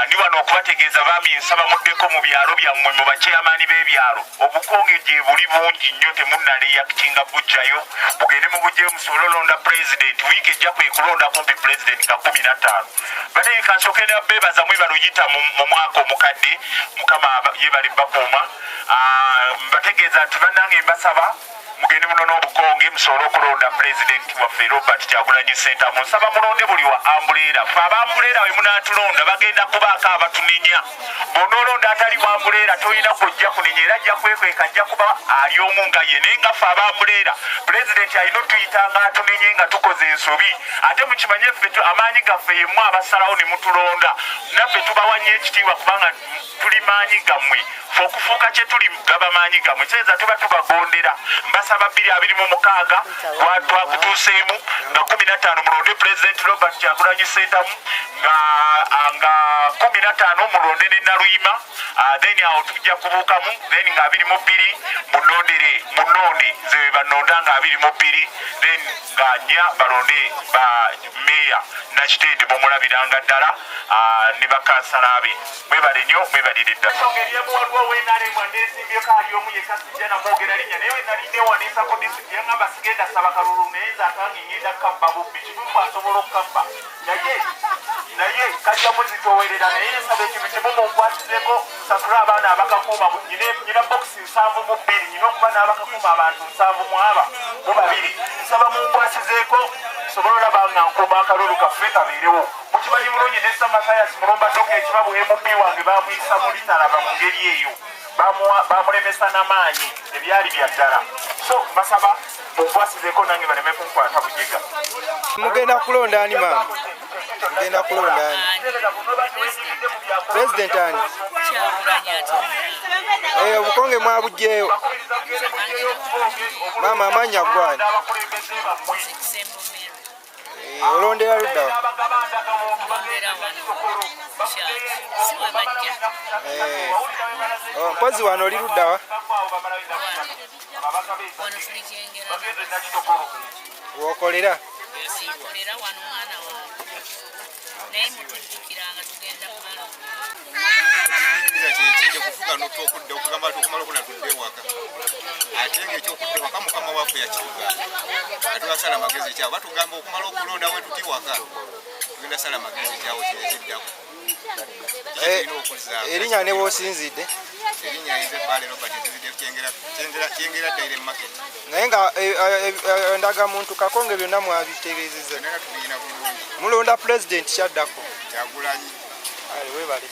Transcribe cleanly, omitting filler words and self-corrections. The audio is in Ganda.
ndi wano okubategeeza baami nsaba muddeko mu byalo byammwe mu bakyeyamaani b'ebyalo obukonge gye buli bungi nnyo temunnaleyakitinga bujjayo mugende mu bujjeyo musobole olonda pulezidenti wiiki ejja kwe kulonda kumpi pulezidenti nga 15 bateeka nsooke beebaza mwebalo yita mu mwaka omukadde mukama yeebale bakuuma mbategeeza nti bannange mbasaba mugende muno n'obukonge musobole okulonda pulezidenti waffe Robert Kyagulanyi Ssentamu nsaba mulonde buli wa ambuleera ffe abambuleera we munaatulonda bagenda kubaako abatunenya bw'onoolonda atali wa ambuleera tolina kujja kunenya era ajja kwekweka ajja kuba ali omu nga ye naye nga ffe abambuleera pulezidenti alina otuyitanga atunenye nga tukoze ensobi ate mukimanye ffe amaanyi gaffe yemu abasalawo ne mutulonda naffe tubawa nnyo ekitiibwa kubanga tuli maanyi gammwe ffe okufuuka kye tuli gaba maanyi gammwe kyeza tuba tubagondera mbasaba 2026 twakutuuseemu nga 15 mulonde pulezidenti Robert Kyagulanyi Ssentamu nga 15 mulonde ne Naluyima then awo tujja kubuukamu then nga 22 munonde ze banonda nga 22 then nga 4 balonde ba meya Nakitende mumulabiranga ddala ne bakansala be mwebale nnyo mwebalire ddala ensonga waliwo weenale mwandeesimbyeeko ali omu yekka sijja namwogera linnya naye nali neewandiisa ku disitulikiti yaŋŋamba sigenda saba kalulu naye nze akange ngenda kabba bubbi kibumu asobola okukabba naye kajja muzitoowerera naye nsaba ekintu kimumukwatizeko nsasule abaana abakakuuma nyina bokisi 72 nyina okuba n'abakakuuma abantu 72 nsaba munkwasizeeko nsobole olaba nga nkuuma akalulu kaffe kabeerewo mukimanyi bulungi ne Samathias Mulumba Toka ekibabu MP wange bamuyisa mu litalaba mu ngeri eyo bamulemesa n'amaanyi ebyali bya ddala so basaba munkwasizeeko nange baleme kunkwata bujega mugenda kulonda ani maama mugenda kulonda ani pulezidenti ani obukonge mwabugjeyo maama amaanyi agwani olondera luddawa mpozi wano oli luddawa wokolera okugamba tukumala okunatudde ewaka ate ngaekyokudde waka mukama waffe yakitugaana atubasala amagezi kyawo batugamba okumala okulonda we tuti waka tugenda sala amagezi kyawo kirekiddako erinnya ne bwosinzidde erinnya nze Baale Robert kyengera daire market naye nga endagamuntu kakonge byonna mwabitegeezezza naye tubiyina bulungi mulonda pulezidenti kyaddako Kyagulanyi webale